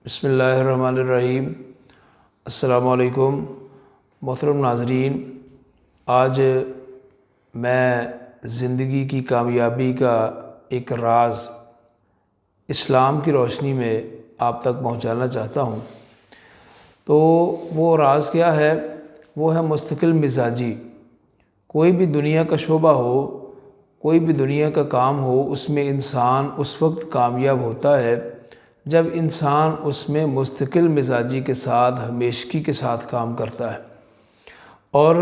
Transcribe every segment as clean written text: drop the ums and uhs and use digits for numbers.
بسم اللہ الرحمن الرحیم۔ السلام علیکم محترم ناظرین، آج میں زندگی کی کامیابی کا ایک راز اسلام کی روشنی میں آپ تک پہنچانا چاہتا ہوں۔ تو وہ راز کیا ہے؟ وہ ہے مستقل مزاجی۔ کوئی بھی دنیا کا شعبہ ہو، کوئی بھی دنیا کا کام ہو، اس میں انسان اس وقت کامیاب ہوتا ہے جب انسان اس میں مستقل مزاجی کے ساتھ، ہمیشگی کے ساتھ کام کرتا ہے۔ اور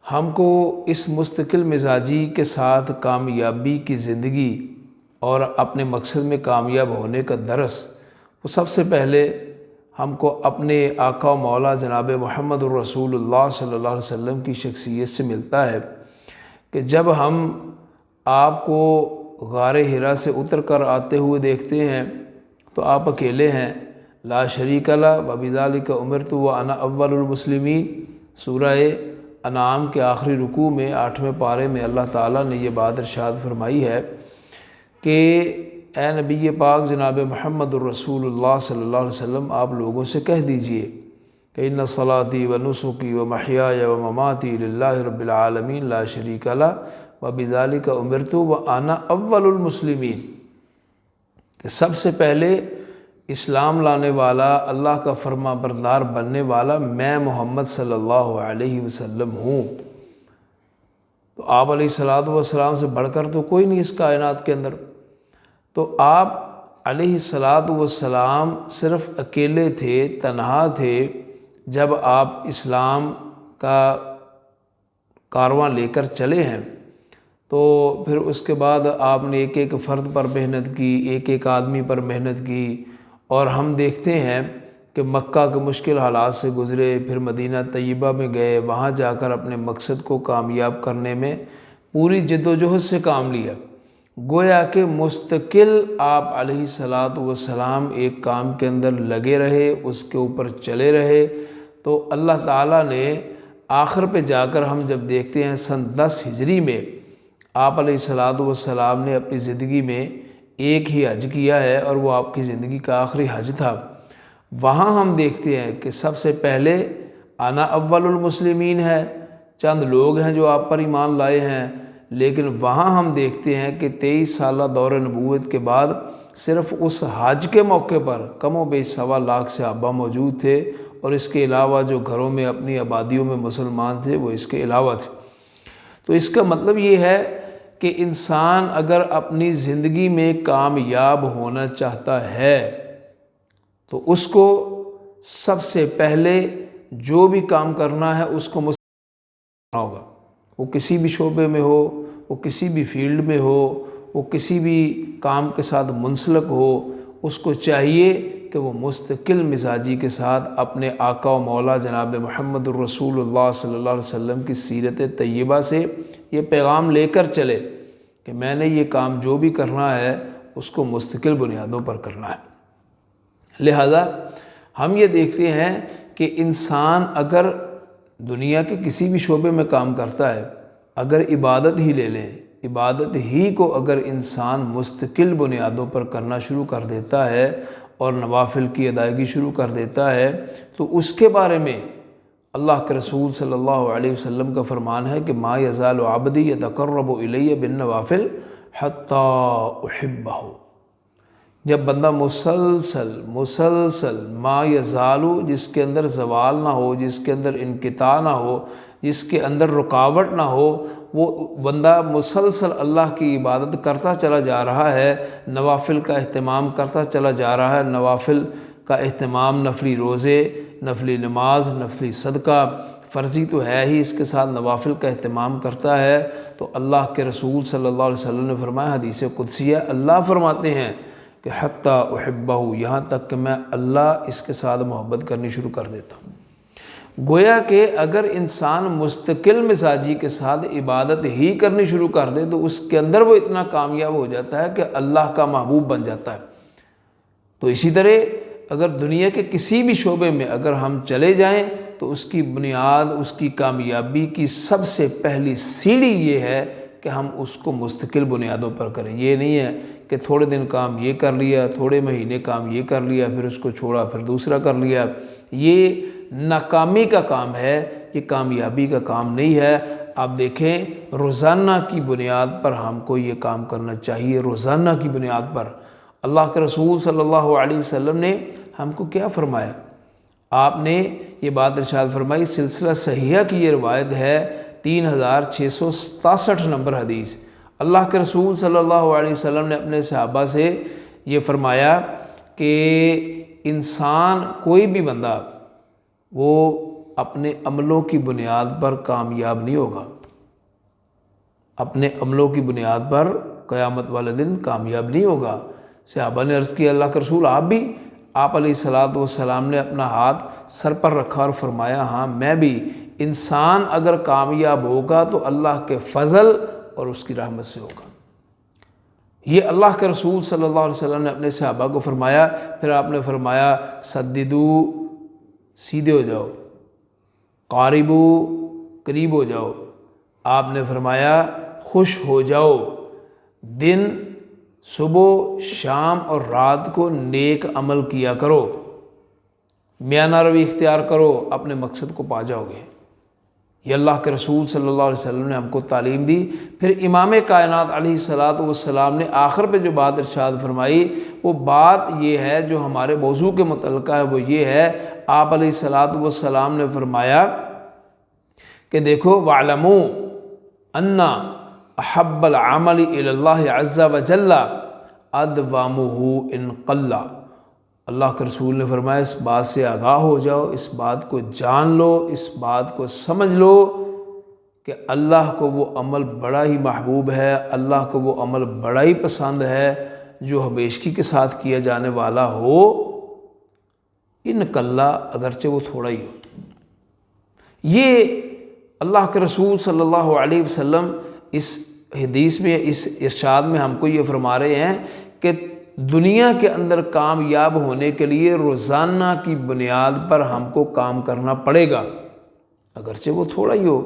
ہم کو اس مستقل مزاجی کے ساتھ کامیابی کی زندگی اور اپنے مقصد میں کامیاب ہونے کا درس وہ سب سے پہلے ہم کو اپنے آقا و مولا جناب محمد الرسول اللہ صلی اللہ علیہ وسلم کی شخصیت سے ملتا ہے کہ جب ہم آپ کو غار حرا سے اتر کر آتے ہوئے دیکھتے ہیں تو آپ اکیلے ہیں، لا شریک لہ وبذالک امرت وانا اول المسلمین۔ سورہ انعام کے آخری رکوع میں 8ویں پارے میں اللہ تعالیٰ نے یہ بات ارشاد فرمائی ہے کہ اے نبی پاک جناب محمد الرسول اللہ صلی اللہ علیہ وسلم، آپ لوگوں سے کہہ دیجئے کہ ان صلاتی و نسکی و محیای و مماتی للہ رب العالمین لا شریک لہ وبذالک امرت وانا اول المسلمین، کہ سب سے پہلے اسلام لانے والا، اللہ کا فرما بردار بننے والا میں محمد صلی اللہ علیہ وسلم ہوں۔ تو آپ علیہ السلام سے بڑھ کر تو کوئی نہیں اس کائنات کے اندر۔ تو آپ علیہ السلام صرف اکیلے تھے، تنہا تھے جب آپ اسلام کا کارواں لے کر چلے ہیں۔ تو پھر اس کے بعد آپ نے ایک ایک فرد پر محنت کی، ایک ایک آدمی پر محنت کی، اور ہم دیکھتے ہیں کہ مکہ کے مشکل حالات سے گزرے، پھر مدینہ طیبہ میں گئے، وہاں جا کر اپنے مقصد کو کامیاب کرنے میں پوری جد و جہد سے کام لیا۔ گویا کہ مستقل آپ علیہ السلام ایک کام کے اندر لگے رہے، اس کے اوپر چلے رہے۔ تو اللہ تعالیٰ نے آخر پہ جا کر ہم جب دیکھتے ہیں سن 10 ہجری میں آپ علیہ السلام نے اپنی زندگی میں ایک ہی حج کیا ہے، اور وہ آپ کی زندگی کا آخری حج تھا۔ وہاں ہم دیکھتے ہیں کہ سب سے پہلے انا اول المسلمین ہے، چند لوگ ہیں جو آپ پر ایمان لائے ہیں، لیکن وہاں ہم دیکھتے ہیں کہ 23 سالہ دور نبوت کے بعد صرف اس حج کے موقع پر کم و بیش 1.25 لاکھ صحابہ موجود تھے، اور اس کے علاوہ جو گھروں میں اپنی آبادیوں میں مسلمان تھے وہ اس کے علاوہ تھے۔ تو اس کا مطلب یہ ہے کہ انسان اگر اپنی زندگی میں کامیاب ہونا چاہتا ہے تو اس کو سب سے پہلے جو بھی کام کرنا ہے اس کو کرنا ہوگا۔ وہ کسی بھی شعبے میں ہو، وہ کسی بھی فیلڈ میں ہو، وہ کسی بھی کام کے ساتھ منسلک ہو، اس کو چاہیے کہ وہ مستقل مزاجی کے ساتھ اپنے آقا و مولا جناب محمد الرسول اللہ صلی اللہ علیہ وسلم کی سیرت طیبہ سے یہ پیغام لے کر چلے کہ میں نے یہ کام جو بھی کرنا ہے اس کو مستقل بنیادوں پر کرنا ہے۔ لہذا ہم یہ دیکھتے ہیں کہ انسان اگر دنیا کے کسی بھی شعبے میں کام کرتا ہے، اگر عبادت ہی لے لیں، عبادت ہی کو اگر انسان مستقل بنیادوں پر کرنا شروع کر دیتا ہے اور نوافل کی ادائیگی شروع کر دیتا ہے، تو اس کے بارے میں اللہ کے رسول صلی اللہ علیہ وسلم کا فرمان ہے کہ ما یزال عبدی یتقرب الی بالنوافل حتی احبہ۔ جب بندہ مسلسل ما یزالو، جس کے اندر زوال نہ ہو، جس کے اندر انقطاع نہ ہو، جس کے اندر رکاوٹ نہ ہو، وہ بندہ مسلسل اللہ کی عبادت کرتا چلا جا رہا ہے، نوافل کا اہتمام کرتا چلا جا رہا ہے، نوافل کا اہتمام، نفلی روزے، نفلی نماز، نفلی صدقہ، فرضی تو ہے ہی، اس کے ساتھ نوافل کا اہتمام کرتا ہے، تو اللہ کے رسول صلی اللہ علیہ وسلم نے فرمایا، حدیث قدسیہ، اللہ فرماتے ہیں کہ حتی احبہ، یہاں تک کہ میں اللہ اس کے ساتھ محبت کرنی شروع کر دیتا ہوں۔ گویا کہ اگر انسان مستقل مزاجی کے ساتھ عبادت ہی کرنی شروع کر دے تو اس کے اندر وہ اتنا کامیاب ہو جاتا ہے کہ اللہ کا محبوب بن جاتا ہے۔ تو اسی طرح اگر دنیا کے کسی بھی شعبے میں اگر ہم چلے جائیں تو اس کی بنیاد، اس کی کامیابی کی سب سے پہلی سیڑھی یہ ہے کہ ہم اس کو مستقل بنیادوں پر کریں۔ یہ نہیں ہے کہ تھوڑے دن کام یہ کر لیا، تھوڑے مہینے کام یہ کر لیا، پھر اس کو چھوڑا، پھر دوسرا کر لیا، یہ ناکامی کا کام ہے، یہ کامیابی کا کام نہیں ہے۔ آپ دیکھیں روزانہ کی بنیاد پر ہم کو یہ کام کرنا چاہیے، روزانہ کی بنیاد پر۔ اللہ کے رسول صلی اللہ علیہ وسلم نے ہم کو کیا فرمایا؟ آپ نے یہ بات ارشاد فرمائی، سلسلہ صحیحہ کی یہ روایت ہے، 3667 نمبر حدیث۔ اللہ کے رسول صلی اللہ علیہ وسلم نے اپنے صحابہ سے یہ فرمایا کہ انسان کوئی بھی بندہ وہ اپنے عملوں کی بنیاد پر کامیاب نہیں ہوگا، اپنے عملوں کی بنیاد پر قیامت والے دن کامیاب نہیں ہوگا۔ صحابہ نے عرض کیا اللہ کے رسول آپ بھی؟ آپ علیہ الصلاۃ والسلام نے اپنا ہاتھ سر پر رکھا اور فرمایا ہاں میں بھی۔ انسان اگر کامیاب ہوگا تو اللہ کے فضل اور اس کی رحمت سے ہوگا۔ یہ اللہ کے رسول صلی اللہ علیہ وسلم نے اپنے صحابہ کو فرمایا۔ پھر آپ نے فرمایا سددو، سیدھے ہو جاؤ، قاربو، قریب ہو جاؤ۔ آپ نے فرمایا خوش ہو جاؤ، دن صبح شام اور رات کو نیک عمل کیا کرو، میانہ روی اختیار کرو، اپنے مقصد کو پا جاؤ گے۔ یہ اللہ کے رسول صلی اللہ علیہ وسلم نے ہم کو تعلیم دی۔ پھر امام کائنات علیہ الصلاۃ والسلام نے آخر پہ جو بات ارشاد فرمائی وہ بات یہ ہے جو ہمارے موضوع کے متعلقہ ہے، وہ یہ ہے آپ علیہ الصلاۃ والسلام نے فرمایا کہ دیکھو وَاعْلَمُوا أَنَّ أَحَبَّ الْعَمَلِ إِلَى اللَّهِ عَزَّ وَجَلَّ أَدْوَمُهُ إِنْ قَلَّ۔ اللہ کے رسول نے فرمایا اس بات سے آگاہ ہو جاؤ، اس بات کو جان لو، اس بات کو سمجھ لو کہ اللہ کو وہ عمل بڑا ہی محبوب ہے، اللہ کو وہ عمل بڑا ہی پسند ہے جو ہمیشگی کے ساتھ کیا جانے والا ہو، ان قلّہ اگرچہ وہ تھوڑا ہی ہو۔ یہ اللہ کے رسول صلی اللہ علیہ وسلم اس حدیث میں، اس ارشاد میں ہم کو یہ فرما رہے ہیں کہ دنیا کے اندر کامیاب ہونے کے لیے روزانہ کی بنیاد پر ہم کو کام کرنا پڑے گا، اگرچہ وہ تھوڑا ہی ہو۔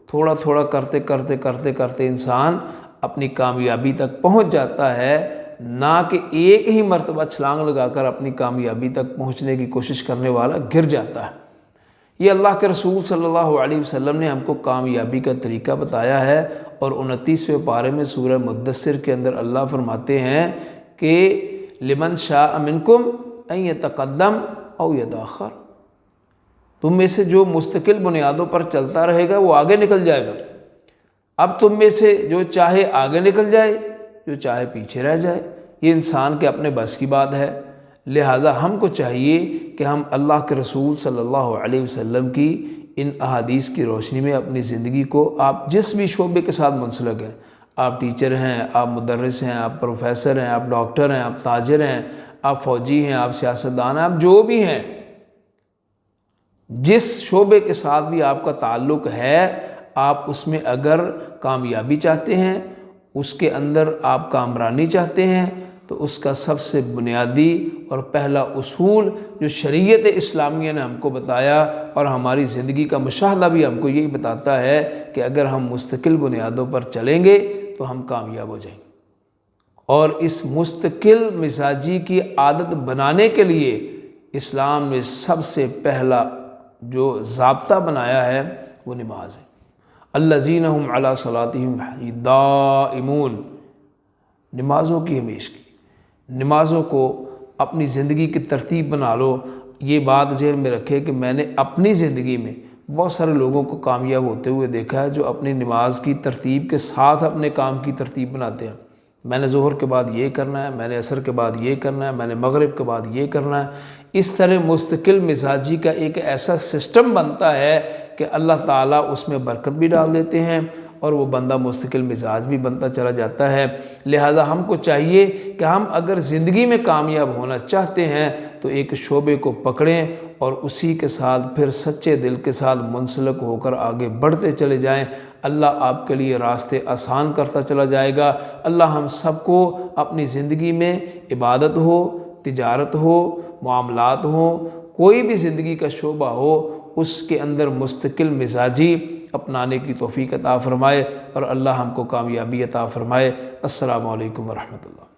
تھوڑا تھوڑا کرتے کرتے کرتے کرتے انسان اپنی کامیابی تک پہنچ جاتا ہے، نہ کہ ایک ہی مرتبہ چھلانگ لگا کر اپنی کامیابی تک پہنچنے کی کوشش کرنے والا گر جاتا ہے۔ یہ اللہ کے رسول صلی اللہ علیہ وسلم نے ہم کو کامیابی کا طریقہ بتایا ہے، اور 29ویں پارے میں سورہ مدثر کے اندر اللہ فرماتے ہیں کہ لمن شاء منکم ان یتقدم او یتاخر، تم میں سے جو مستقل بنیادوں پر چلتا رہے گا وہ آگے نکل جائے گا۔ اب تم میں سے جو چاہے آگے نکل جائے، جو چاہے پیچھے رہ جائے، یہ انسان کے اپنے بس کی بات ہے۔ لہذا ہم کو چاہیے کہ ہم اللہ کے رسول صلی اللہ علیہ وسلم کی ان احادیث کی روشنی میں اپنی زندگی کو، آپ جس بھی شعبے کے ساتھ منسلک ہیں، آپ ٹیچر ہیں، آپ مدرس ہیں، آپ پروفیسر ہیں، آپ ڈاکٹر ہیں، آپ تاجر ہیں، آپ فوجی ہیں، آپ سیاستدان ہیں، آپ جو بھی ہیں، جس شعبے کے ساتھ بھی آپ کا تعلق ہے، آپ اس میں اگر کامیابی چاہتے ہیں، اس کے اندر آپ کامرانی چاہتے ہیں، تو اس کا سب سے بنیادی اور پہلا اصول جو شریعت اسلامیہ نے ہم کو بتایا اور ہماری زندگی کا مشاہدہ بھی ہم کو یہی بتاتا ہے کہ اگر ہم مستقل بنیادوں پر چلیں گے تو ہم کامیاب ہو جائیں گے۔ اور اس مستقل مزاجی کی عادت بنانے کے لیے اسلام نے سب سے پہلا جو ضابطہ بنایا ہے وہ نماز ہے۔ الذین هم علی صلاتہم دائمون، نمازوں کی ہمیشگی، نمازوں کو اپنی زندگی کی ترتیب بنا لو۔ یہ بات ذہن میں رکھے کہ میں نے اپنی زندگی میں بہت سارے لوگوں کو کامیاب ہوتے ہوئے دیکھا ہے جو اپنی نماز کی ترتیب کے ساتھ اپنے کام کی ترتیب بناتے ہیں۔ میں نے ظہر کے بعد یہ کرنا ہے، میں نے عصر کے بعد یہ کرنا ہے، میں نے مغرب کے بعد یہ کرنا ہے۔ اس طرح مستقل مزاجی کا ایک ایسا سسٹم بنتا ہے کہ اللہ تعالیٰ اس میں برکت بھی ڈال دیتے ہیں اور وہ بندہ مستقل مزاج بھی بنتا چلا جاتا ہے۔ لہٰذا ہم کو چاہیے کہ ہم اگر زندگی میں کامیاب ہونا چاہتے ہیں تو ایک شعبے کو پکڑیں اور اسی کے ساتھ پھر سچے دل کے ساتھ منسلک ہو کر آگے بڑھتے چلے جائیں۔ اللہ آپ کے لیے راستے آسان کرتا چلا جائے گا۔ اللہ ہم سب کو اپنی زندگی میں عبادت ہو، تجارت ہو، معاملات ہوں، کوئی بھی زندگی کا شعبہ ہو، اس کے اندر مستقل مزاجی اپنانے کی توفیق عطا فرمائے اور اللہ ہم کو کامیابی عطا فرمائے۔ السلام علیکم ورحمۃ اللہ۔